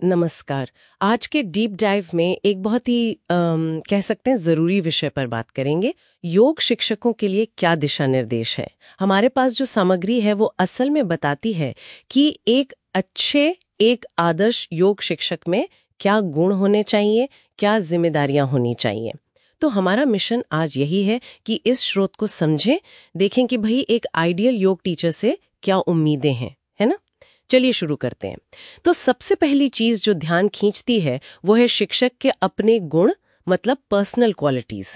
नमस्कार। आज के डीप डाइव में एक बहुत ही कह सकते हैं ज़रूरी विषय पर बात करेंगे। योग शिक्षकों के लिए क्या दिशा निर्देश है। हमारे पास जो सामग्री है वो असल में बताती है कि एक आदर्श योग शिक्षक में क्या गुण होने चाहिए, क्या जिम्मेदारियां होनी चाहिए। तो हमारा मिशन आज यही है कि इस स्रोत को समझें, देखें कि भाई एक आइडियल योग टीचर से क्या उम्मीदें हैं, है ना। चलिए शुरू करते हैं। तो सबसे पहली चीज जो ध्यान खींचती है वो है शिक्षक के अपने गुण, मतलब पर्सनल क्वालिटीज।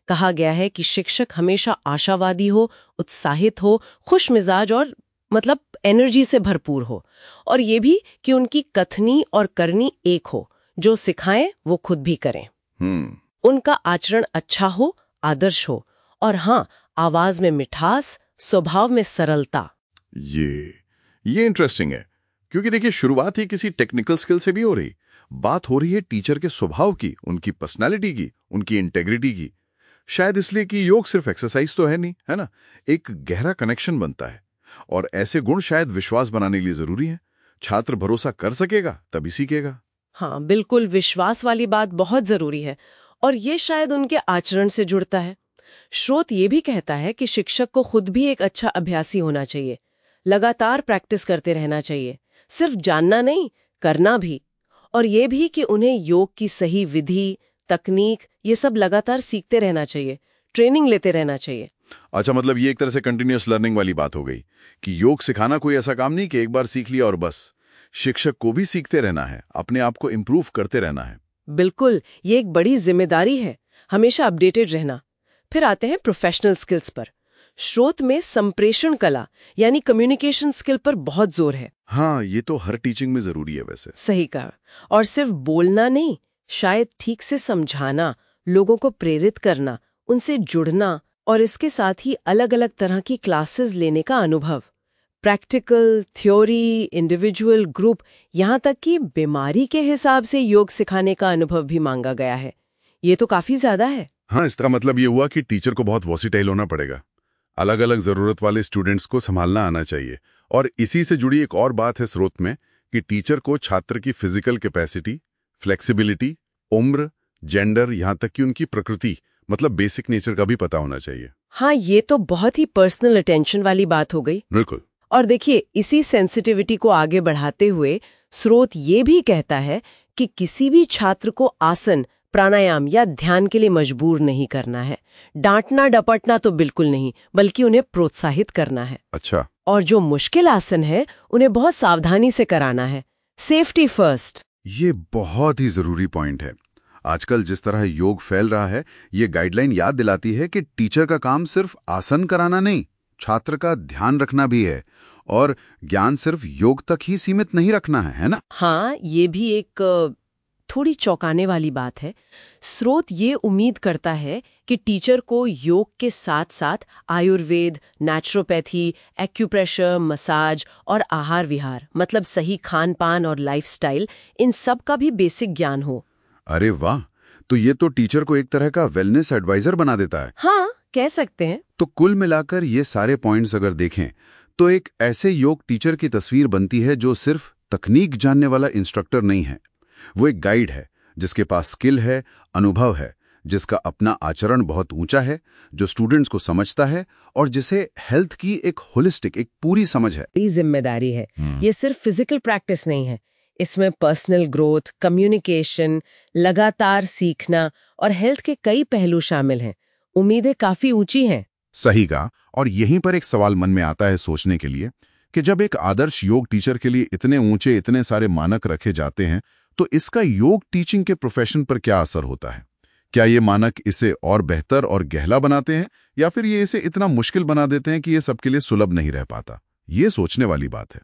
कहा गया है कि शिक्षक हमेशा आशावादी हो, उत्साहित हो, खुश मिजाज और मतलब एनर्जी से भरपूर हो। और ये भी कि उनकी कथनी और करनी एक हो, जो सिखाएं वो खुद भी करें। उनका आचरण अच्छा हो, आदर्श हो, और हाँ, आवाज में मिठास, स्वभाव में सरलता। ये इंटरेस्टिंग है, क्योंकि देखिए शुरुआत ही किसी टेक्निकल स्किल से भी हो रही। बात हो रही है टीचर के स्वभाव की, उनकी पर्सनालिटी की, उनकी इंटेग्रिटी की। शायद इसलिए कि योग सिर्फ एक्सरसाइज तो है नहीं, है ना, एक गहरा कनेक्शन बनता है। और ऐसे गुण शायद विश्वास बनाने के लिए जरूरी है। छात्र भरोसा कर सकेगा तभी सीखेगा। हाँ बिल्कुल, विश्वास वाली बात बहुत जरूरी है, और ये शायद उनके आचरण से जुड़ता है। स्रोत ये भी कहता है कि शिक्षक को खुद भी एक अच्छा अभ्यासी होना चाहिए, लगातार प्रैक्टिस करते रहना चाहिए, सिर्फ जानना नहीं, करना भी। और ये भी कि उन्हें योग की सही विधि, तकनीक, ये सब लगातार सीखते रहना चाहिए, ट्रेनिंग लेते रहना चाहिए। अच्छा, मतलब ये एक तरह से कंटिन्यूअस लर्निंग वाली बात हो गई कि योग सिखाना कोई ऐसा काम नहीं कि एक बार सीख लिया और बस। शिक्षक को भी सीखते रहना है, अपने आप को इम्प्रूव करते रहना है। बिल्कुल, ये एक बड़ी जिम्मेदारी है, हमेशा अपडेटेड रहना। फिर आते हैं प्रोफेशनल स्किल्स पर। स्रोत में संप्रेषण कला यानी कम्युनिकेशन स्किल पर बहुत जोर है। हाँ, ये तो हर टीचिंग में जरूरी है वैसे। सही कहा। और सिर्फ बोलना नहीं, शायद ठीक से समझाना, लोगों को प्रेरित करना, उनसे जुड़ना, और इसके साथ ही अलग अलग तरह की क्लासेस लेने का अनुभव। प्रैक्टिकल, थ्योरी, इंडिविजुअल, ग्रुप, यहाँ तक कि बीमारी के हिसाब से योग सिखाने का अनुभव भी मांगा गया है। ये तो काफी ज्यादा है। हाँ, इसका मतलब ये हुआ कि टीचर को बहुत वर्सेटाइल होना पड़ेगा। अलग अलग जरूरत वाले स्टूडेंट्स को संभालना आना चाहिए। और इसी से जुड़ी एक और बात है स्रोत में कि टीचर को छात्र की फिजिकल कैपेसिटी, फ्लेक्सिबिलिटी, उम्र, जेंडर, यहाँ तक कि उनकी प्रकृति, मतलब बेसिक नेचर का भी पता होना चाहिए। हाँ, ये तो बहुत ही पर्सनल अटेंशन वाली बात हो गई। बिल्कुल। और देखिए, इसी सेंसिटिविटी को आगे बढ़ाते हुए स्रोत ये भी कहता है कि किसी भी छात्र को आसन, प्राणायाम या ध्यान के लिए मजबूर नहीं करना है। डांटना डपटना तो बिल्कुल नहीं, बल्कि उन्हें प्रोत्साहित करना है। अच्छा। और जो मुश्किल आसन है उन्हें बहुत सावधानी से कराना है। Safety first. ये बहुत ही जरूरी पॉइंट है। आजकल जिस तरह योग फैल रहा है, ये गाइडलाइन याद दिलाती है कि टीचर का काम सिर्फ आसन कराना नहीं, छात्र का ध्यान रखना भी है। और ज्ञान सिर्फ योग तक ही सीमित नहीं रखना है ना। हाँ, ये भी एक थोड़ी चौंकाने वाली बात है। स्रोत ये उम्मीद करता है कि टीचर को योग के साथ साथ आयुर्वेद, नेचुरोपैथी, एक्यूप्रेशर, मसाज और आहार विहार, मतलब सही खान पान और लाइफस्टाइल, इन सब का भी बेसिक ज्ञान हो। अरे वाह, तो ये तो टीचर को एक तरह का वेलनेस एडवाइजर बना देता है। हाँ, कह सकते हैं। तो कुल मिलाकर ये सारे पॉइंट्स अगर देखें तो एक ऐसे योग टीचर की तस्वीर बनती है जो सिर्फ तकनीक जानने वाला इंस्ट्रक्टर नहीं है। वो एक गाइड है जिसके पास स्किल है, अनुभव है, जिसका अपना आचरण बहुत ऊंचा है, जो स्टूडेंट्स को समझता है और जिसे हेल्थ की एक होलिस्टिक, एक पूरी समझ है। ये जिम्मेदारी है। ये सिर्फ फिजिकल प्रैक्टिस नहीं है, इसमें पर्सनल ग्रोथ, कम्युनिकेशन, लगातार सीखना और हेल्थ के कई पहलू शामिल हैं। उम्मीदें काफी ऊंची हैं। सही कहा। और यहीं पर एक सवाल मन में आता है सोचने के लिए कि जब एक आदर्श योग टीचर के लिए इतने ऊंचे, इतने सारे मानक रखे जाते हैं, तो इसका योग टीचिंग के प्रोफेशन पर क्या असर होता है? क्या ये मानक इसे और बेहतर और गहरा बनाते हैं, या फिर ये इसे इतना मुश्किल बना देते हैं कि ये सबके लिए सुलभ नहीं रह पाता? ये सोचने वाली बात है।